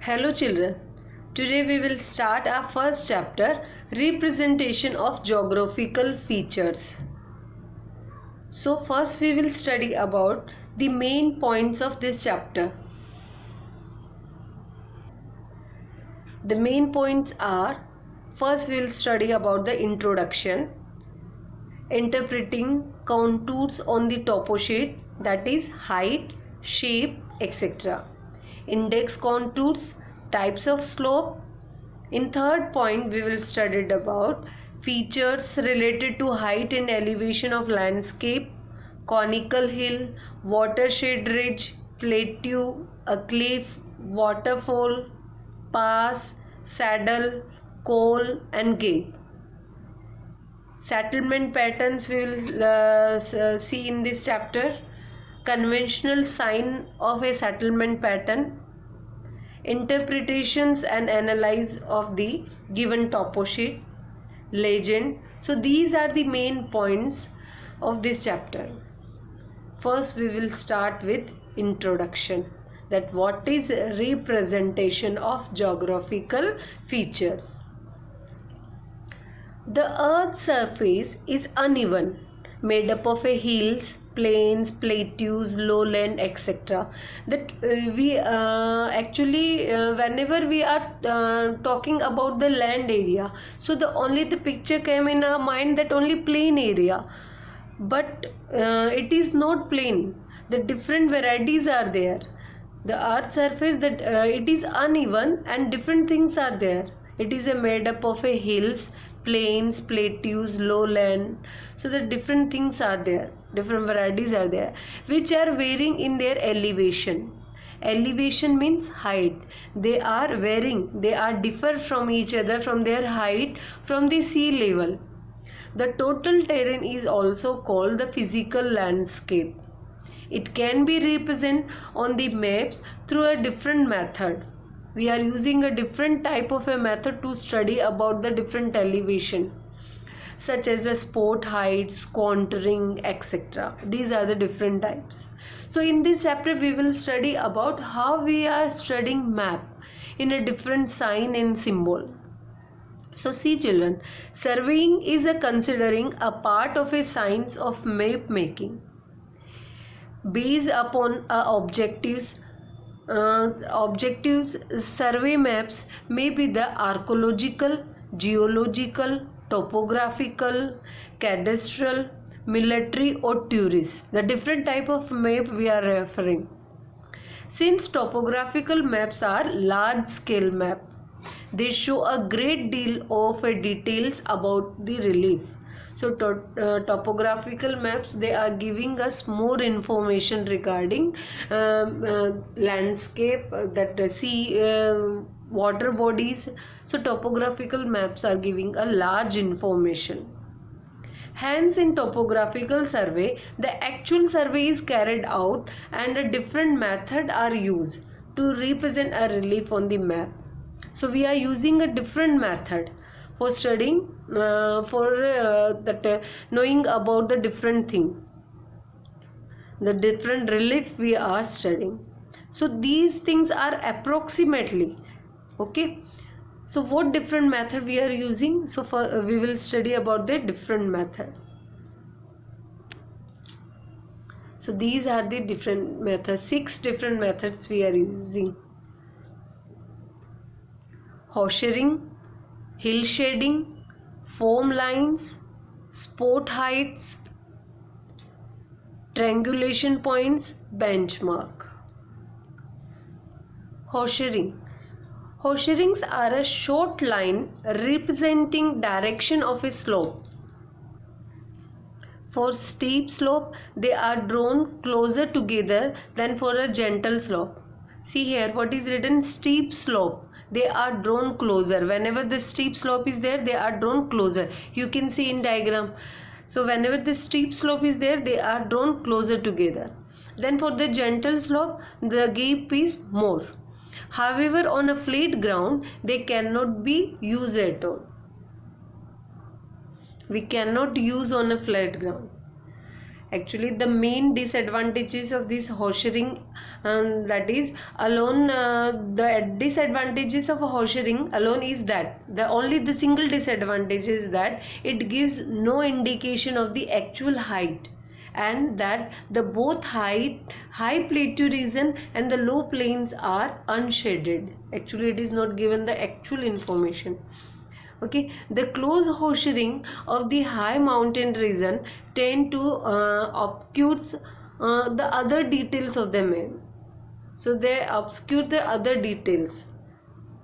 Hello children, today we will start our first chapter, representation of geographical features. So first we will study about the main points of this chapter. The main points are, first we will study about the introduction, interpreting contours on the topo sheet, that is height, shape, etc. Index contours, types of slope. In third point we will study about features related to height and elevation of landscape, conical hill, watershed ridge, plateau, a cliff, waterfall, pass, saddle, col and gap. Settlement patterns we will see in this chapter. Conventional sign of a settlement pattern, interpretations and analyze of the given topo sheet, legend. So these are the main points of this chapter. First we will start with introduction, that what is representation of geographical features. The earth's surface is uneven, made up of hills, plains, plateaus, lowland, etc. That we actually whenever we are talking about the land area, so the picture came in our mind that only plain area, but it is not plain. The different varieties are there. The earth surface, that it is uneven and different things are there. It is made up of hills, plains, plateaus, lowland. So the different things are there, different varieties are there, which are varying in their elevation. Elevation means height. They are varying, they are differ from each other from their height from the sea level. The total terrain is also called the physical landscape. It can be represented on the maps through a different method. We are using a different type of a method to study about the different elevation, such as the spot heights, contouring, etc. These are the different types. So in this chapter we will study about how we are studying map in a different sign and symbol. So see children, surveying is a considering a part of a science of map making. Based upon objectives, survey maps may be the archaeological, geological, topographical, cadastral, military or tourist. The different type of map we are referring. Since topographical maps are large scale map, they show a great deal of details about the relief. So topographical maps, they are giving us more information regarding landscape, that sea, water bodies. So topographical maps are giving a large information. Hence in topographical survey, the actual survey is carried out and a different method are used to represent a relief on the map. So we are using a different method for studying, knowing about the different thing, the different relief we are studying. So these things are approximately okay. So what different method we are using? So for we will study about the different method. So these are the different methods, 6 different methods we are using. Horseshoeing, hill shading, foam lines, spot heights, triangulation points, benchmark. Horseshoeing. Horseshoeings are a short line representing direction of a slope. For steep slope, they are drawn closer together than for a gentle slope. See here what is written, steep slope. They are drawn closer. Whenever the steep slope is there, they are drawn closer. You can see in diagram. So whenever the steep slope is there, they are drawn closer together. Then for the gentle slope, the gap is more. However, on a flat ground, they cannot be used at all. We cannot use on a flat ground. Actually, the main disadvantages of this horseshoeing, that is alone, the disadvantages of horseshoeing alone is that the single disadvantage is that it gives no indication of the actual height, and that the both high plateau region and the low plains are unshaded. Actually, it is not given the actual information. Okay, the close horseshoeing of the high mountain region tend to obscures the other details of the map. So they obscure the other details.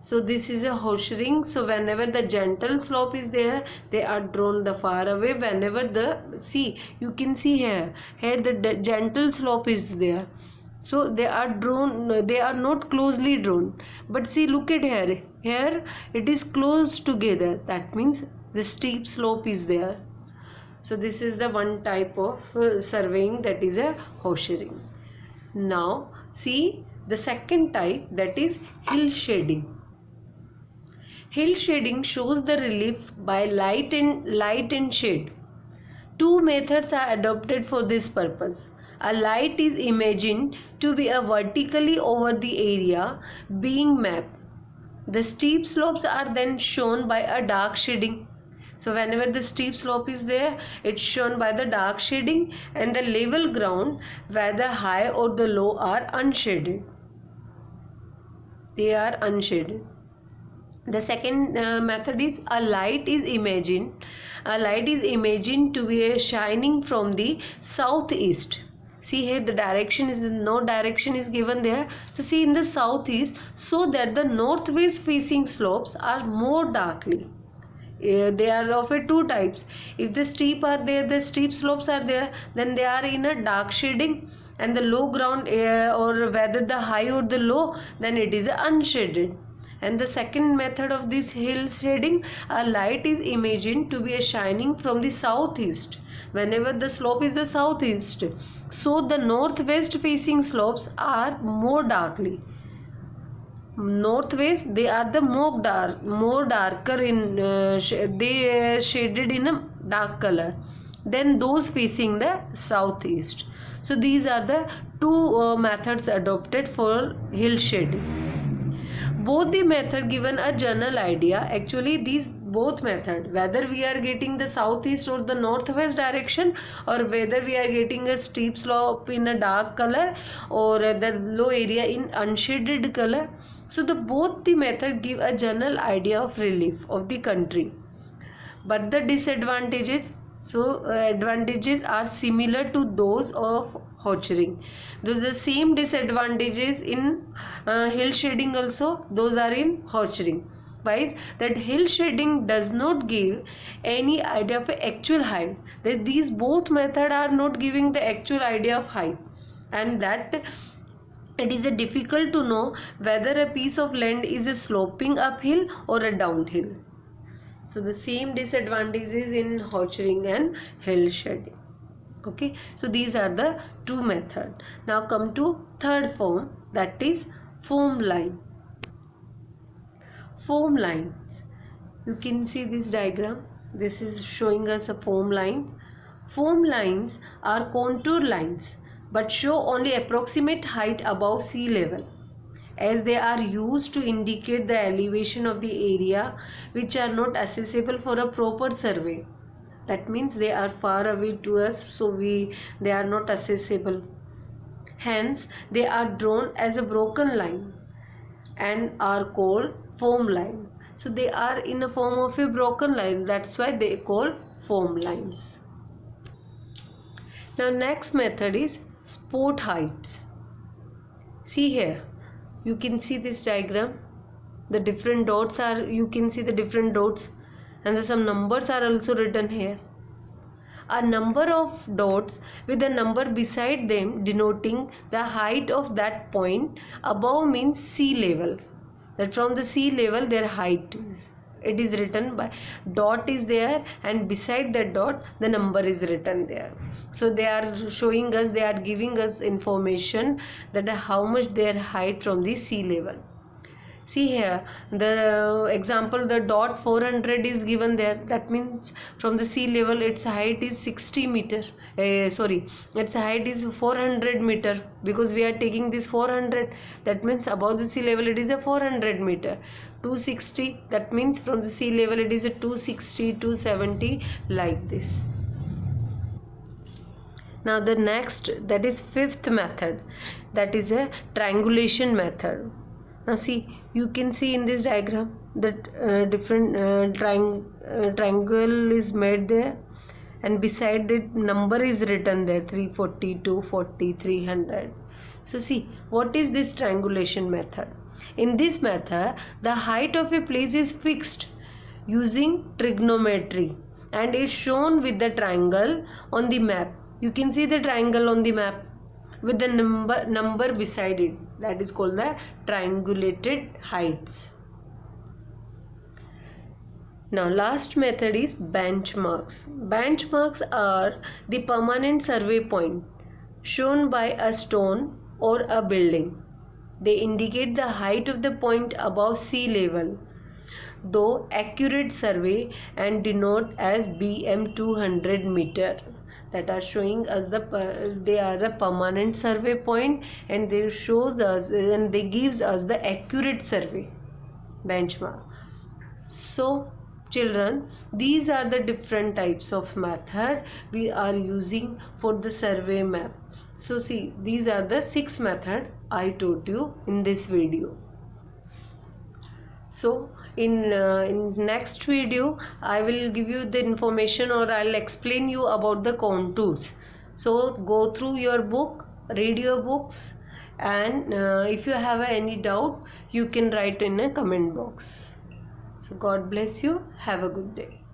So this is a horseshoeing. So whenever the gentle slope is there, they are drawn the far away. Whenever the, see, you can see here the gentle slope is there. So they are drawn, they are not closely drawn. But see, look at here. Here it is close together. That means the steep slope is there. So this is the one type of surveying, that is a horseshoeing. Now see the second type, that is hill shading. Hill shading shows the relief by light and shade. Two methods are adopted for this purpose. A light is imagined to be vertically over the area being mapped. The steep slopes are then shown by a dark shading. So whenever the steep slope is there, it's shown by the dark shading, and the level ground where the high or the low are unshaded. They are unshaded. The second method is a light is imagined to be shining from the southeast. See here, the direction is, no direction is given there. So see, in the southeast, so that the northwest facing slopes are more darkly. They are of two types. If the steep are there, the steep slopes are there, then they are in a dark shading, and the low ground or whether the high or the low, then it is unshaded. And the second method of this hill shading, a light is imagined to be shining from the southeast. Whenever the slope is the southeast, so the northwest facing slopes are more darkly. Northwest, they are the more darker in they shaded in a dark color than those facing the southeast. So these are the two methods adopted for hill shading. Both the method given a general idea. Actually, these both method, whether we are getting the southeast or the northwest direction, or whether we are getting a steep slope in a dark color or the low area in unshaded color, so both the method give a general idea of relief of the country. But the disadvantages, advantages are similar to those of horseshoeing. The same disadvantages in hill shading also, those are in horseshoeing. Why? That hill shading does not give any idea of actual height. That these both methods are not giving the actual idea of height, and that it is difficult to know whether a piece of land is a sloping uphill or a downhill. So the same disadvantages in horseshoeing and hill shading. Okay, so these are the two methods. Now come to third form, that is foam line. Foam lines. You can see this diagram. This is showing us a foam line. Foam lines are contour lines but show only approximate height above sea level, as they are used to indicate the elevation of the area which are not accessible for a proper survey. That means they are far away to us, so they are not accessible. Hence, they are drawn as a broken line and are called foam line. So they are in a form of a broken line. That's why they call foam lines. Now next method is spot heights. See here, you can see this diagram. The different dots are, you can see the different dots, and some numbers are also written here. A number of dots with a number beside them denoting the height of that point above means sea level. That from the sea level their height is. It is written by dot is there, and beside that dot the number is written there. So they are showing us, they are giving us information that how much their height from the sea level. See here, the example, the dot 400 is given there. That means from the sea level its height is 60 meter. Its height is 400 meter, because we are taking this 400. That means above the sea level it is a 400 meter. 260, that means from the sea level it is a 260, 270, like this. Now the next, that is fifth method, that is a triangulation method. Now see, you can see in this diagram that different triangle is made there, and beside it number is written there, 340, 240, 300. So see, what is this triangulation method? In this method, the height of a place is fixed using trigonometry and is shown with the triangle on the map. You can see the triangle on the map with the number beside it. That is called the triangulated heights. Now last method is benchmarks. Benchmarks are the permanent survey point shown by a stone or a building. They indicate the height of the point above sea level, though accurate survey, and denote as BM 200 meter. That are showing us they are a permanent survey point, and they shows us and they gives us the accurate survey benchmark. So children, these are the different types of method we are using for the survey map. So see, these are the 6 method I taught you in this video. So in next video I will give you the information, or I'll explain you about the contours. So go through your book, read your books, and if you have any doubt you can write in a comment box. So God bless you. Have a good day.